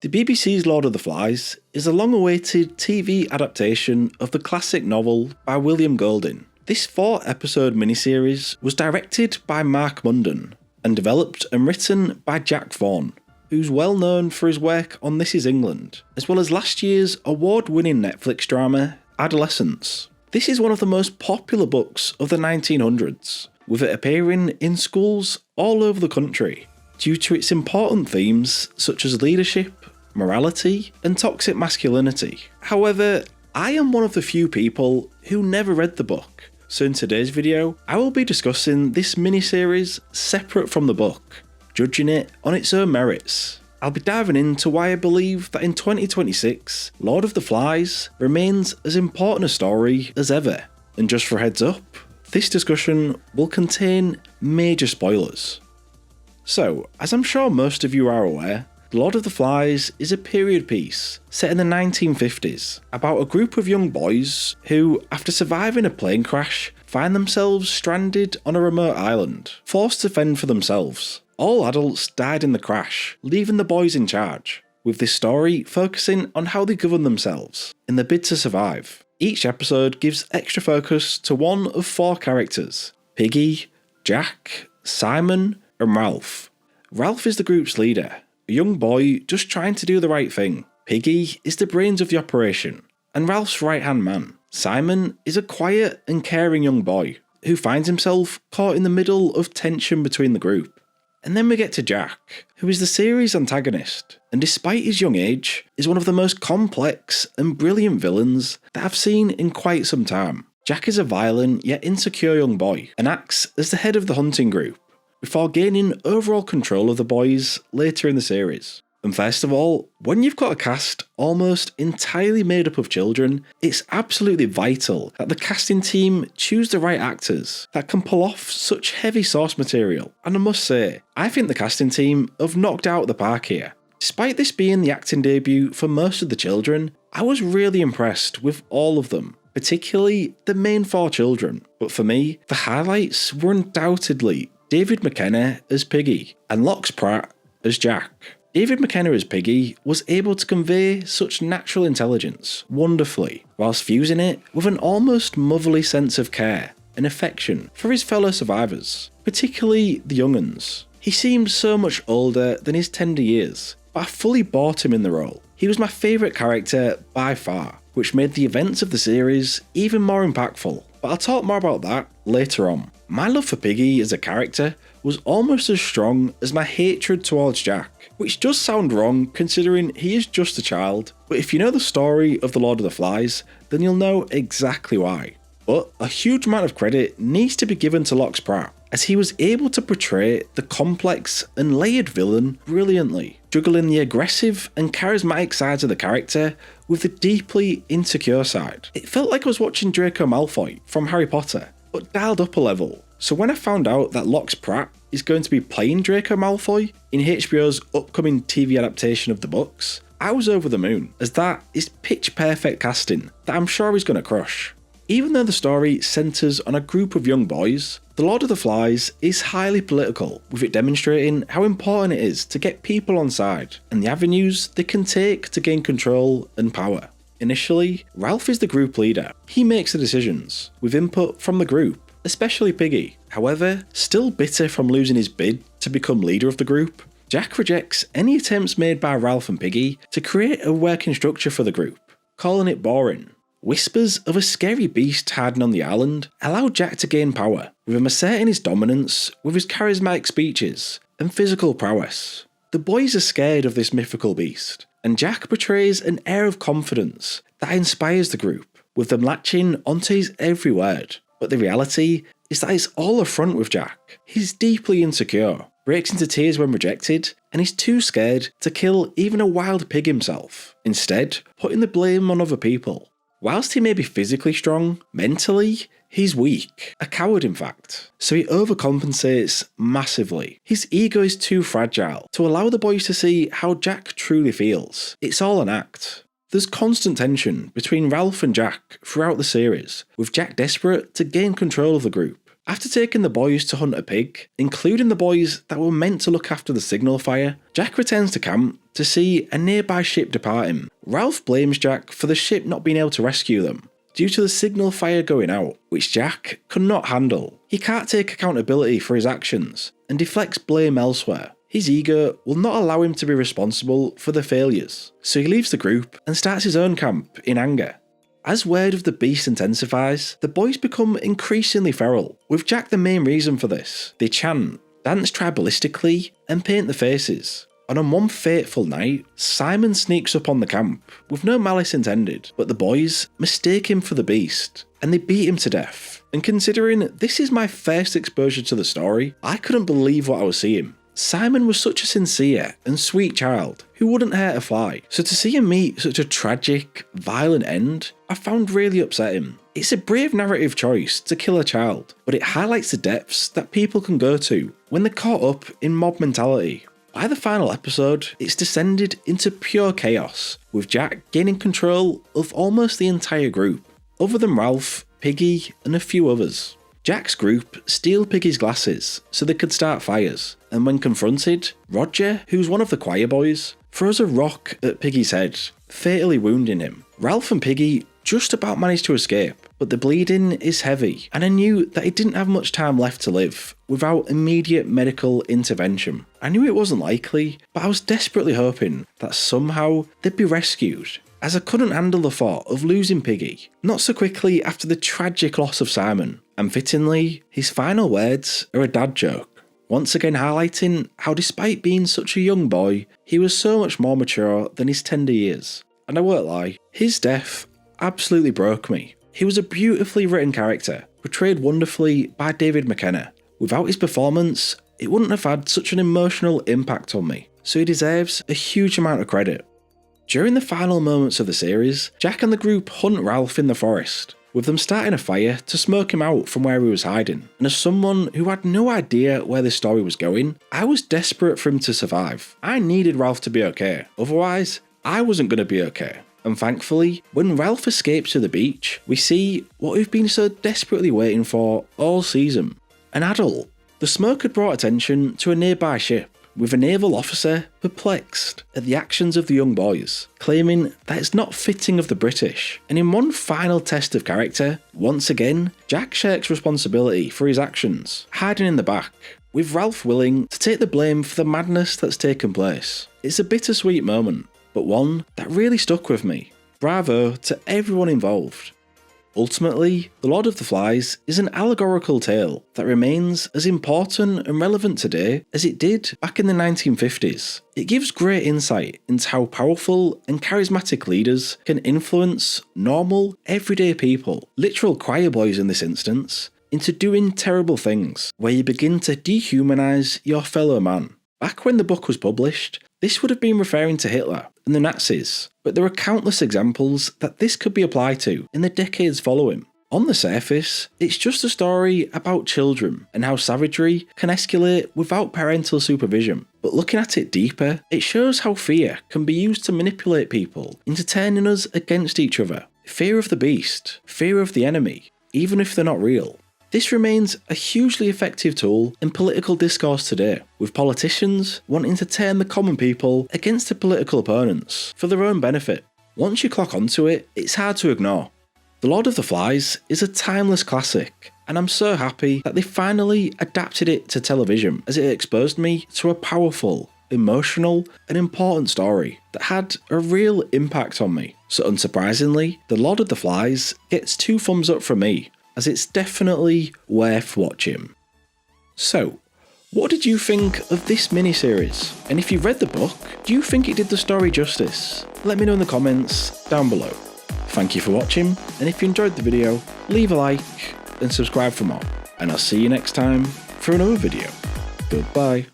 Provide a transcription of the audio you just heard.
The BBC's Lord of the Flies is a long-awaited TV adaptation of the classic novel by William Golding. This 4-episode miniseries was directed by Mark Munden and developed and written by Jack Vaughan, who's well known for his work on This Is England, as well as last year's award-winning Netflix drama Adolescence. This is one of the most popular books of the 1900s, with it appearing in schools all over the country due to its important themes such as leadership, morality, and toxic masculinity. However, I am one of the few people who never read the book, so in today's video, I will be discussing this miniseries separate from the book, judging it on its own merits. I'll be diving into why I believe that in 2026, Lord of the Flies remains as important a story as ever. And just for a heads up, this discussion will contain major spoilers. So, as I'm sure most of you are aware, Lord of the Flies is a period piece set in the 1950s about a group of young boys who, after surviving a plane crash, find themselves stranded on a remote island, forced to fend for themselves. All adults died in the crash, leaving the boys in charge, with this story focusing on how they govern themselves in the bid to survive. Each episode gives extra focus to one of 4 characters: Piggy, Jack, Simon, and Ralph. Ralph is the group's leader, a young boy just trying to do the right thing. Piggy is the brains of the operation, and Ralph's right-hand man. Simon is a quiet and caring young boy who finds himself caught in the middle of tension between the group. And then we get to Jack, who is the series' antagonist, and despite his young age, is one of the most complex and brilliant villains that I've seen in quite some time. Jack is a violent yet insecure young boy, and acts as the head of the hunting group, before gaining overall control of the boys later in the series. And first of all, when you've got a cast almost entirely made up of children, it's absolutely vital that the casting team choose the right actors that can pull off such heavy source material. And I must say, I think the casting team have knocked out the park here. Despite this being the acting debut for most of the children, I was really impressed with all of them, particularly the main 4 children. But for me, the highlights were undoubtedly David McKenna as Piggy and Lox Pratt as Jack. David McKenna as Piggy was able to convey such natural intelligence wonderfully, whilst fusing it with an almost motherly sense of care and affection for his fellow survivors, particularly the young uns. He seemed so much older than his tender years, but I fully bought him in the role. He was my favourite character by far, which made the events of the series even more impactful, but I'll talk more about that later on. My love for Piggy as a character was almost as strong as my hatred towards Jack, which does sound wrong considering he is just a child, but if you know the story of the Lord of the Flies, then you'll know exactly why. But a huge amount of credit needs to be given to Lox Pratt, as he was able to portray the complex and layered villain brilliantly, juggling the aggressive and charismatic sides of the character with the deeply insecure side. It felt like I was watching Draco Malfoy from Harry Potter, but dialed up a level. So when I found out that Lox Pratt is going to be playing Draco Malfoy in HBO's upcoming TV adaptation of the books, I was over the moon, as that is pitch perfect casting that I'm sure is going to crush. Even though the story centres on a group of young boys, The Lord of the Flies is highly political, with it demonstrating how important it is to get people on side and the avenues they can take to gain control and power. Initially, Ralph is the group leader. He makes the decisions, with input from the group, especially Piggy. However, still bitter from losing his bid to become leader of the group, Jack rejects any attempts made by Ralph and Piggy to create a working structure for the group, calling it boring. Whispers of a scary beast hiding on the island allow Jack to gain power, with him asserting his dominance with his charismatic speeches and physical prowess. The boys are scared of this mythical beast, and Jack portrays an air of confidence that inspires the group, with them latching onto his every word. But the reality is that it's all a front with Jack. He's deeply insecure, breaks into tears when rejected, and is too scared to kill even a wild pig himself, instead putting the blame on other people. Whilst he may be physically strong, mentally, he's weak, a coward in fact, so he overcompensates massively. His ego is too fragile to allow the boys to see how Jack truly feels. It's all an act. There's constant tension between Ralph and Jack throughout the series, with Jack desperate to gain control of the group, After taking the boys to hunt a pig, including the boys that were meant to look after the signal fire, Jack returns to camp to see a nearby ship departing. Ralph blames Jack for the ship not being able to rescue them, due to the signal fire going out, which Jack could not handle. He can't take accountability for his actions, and deflects blame elsewhere. His ego will not allow him to be responsible for the failures, so he leaves the group and starts his own camp in anger. As word of the beast intensifies, the boys become increasingly feral, with Jack the main reason for this. They chant, dance tribalistically, and paint the faces. And on one fateful night, Simon sneaks up on the camp, with no malice intended, but the boys mistake him for the beast, and they beat him to death. And considering this is my first exposure to the story, I couldn't believe what I was seeing. Simon was such a sincere and sweet child who wouldn't hurt a fly, so to see him meet such a tragic, violent end, I found really upsetting. It's a brave narrative choice to kill a child, but it highlights the depths that people can go to when they're caught up in mob mentality. By the final episode, it's descended into pure chaos, with Jack gaining control of almost the entire group, other than Ralph, Piggy, and a few others. Jack's group steal Piggy's glasses so they could start fires, and when confronted, Roger, who's one of the choir boys, throws a rock at Piggy's head, fatally wounding him. Ralph and Piggy just about manage to escape, but the bleeding is heavy, and I knew that he didn't have much time left to live without immediate medical intervention. I knew it wasn't likely, but I was desperately hoping that somehow they'd be rescued, as I couldn't handle the thought of losing Piggy, not so quickly after the tragic loss of Simon. And fittingly, his final words are a dad joke, once again highlighting how despite being such a young boy, he was so much more mature than his tender years. And I won't lie, his death absolutely broke me. He was a beautifully written character, portrayed wonderfully by David McKenna. Without his performance, it wouldn't have had such an emotional impact on me, so he deserves a huge amount of credit. During the final moments of the series, Jack and the group hunt Ralph in the forest, with them starting a fire to smoke him out from where he was hiding. And as someone who had no idea where this story was going, I was desperate for him to survive. I needed Ralph to be okay, otherwise I wasn't going to be okay. And thankfully, when Ralph escapes to the beach, we see what we've been so desperately waiting for all season: an adult. The smoke had brought attention to a nearby ship, with a naval officer perplexed at the actions of the young boys, claiming that it's not fitting of the British. And in one final test of character, once again, Jack shirks responsibility for his actions, hiding in the back, with Ralph willing to take the blame for the madness that's taken place. It's a bittersweet moment, but one that really stuck with me. Bravo to everyone involved. Ultimately, The Lord of the Flies is an allegorical tale that remains as important and relevant today as it did back in the 1950s. It gives great insight into how powerful and charismatic leaders can influence normal, everyday people, literal choir boys in this instance, into doing terrible things, where you begin to dehumanize your fellow man. Back when the book was published, this would have been referring to Hitler and the Nazis, but there are countless examples that this could be applied to in the decades following. On the surface, it's just a story about children and how savagery can escalate without parental supervision. But looking at it deeper, it shows how fear can be used to manipulate people into turning us against each other. Fear of the beast, fear of the enemy, even if they're not real. This remains a hugely effective tool in political discourse today, with politicians wanting to turn the common people against their political opponents for their own benefit. Once you clock onto it, it's hard to ignore. The Lord of the Flies is a timeless classic, and I'm so happy that they finally adapted it to television, as it exposed me to a powerful, emotional, and important story that had a real impact on me. So unsurprisingly, The Lord of the Flies gets 2 thumbs up from me, as it's definitely worth watching. So, what did you think of this miniseries? And if you've read the book, do you think it did the story justice? Let me know in the comments down below. Thank you for watching, and if you enjoyed the video, leave a like and subscribe for more. And I'll see you next time for another video. Goodbye.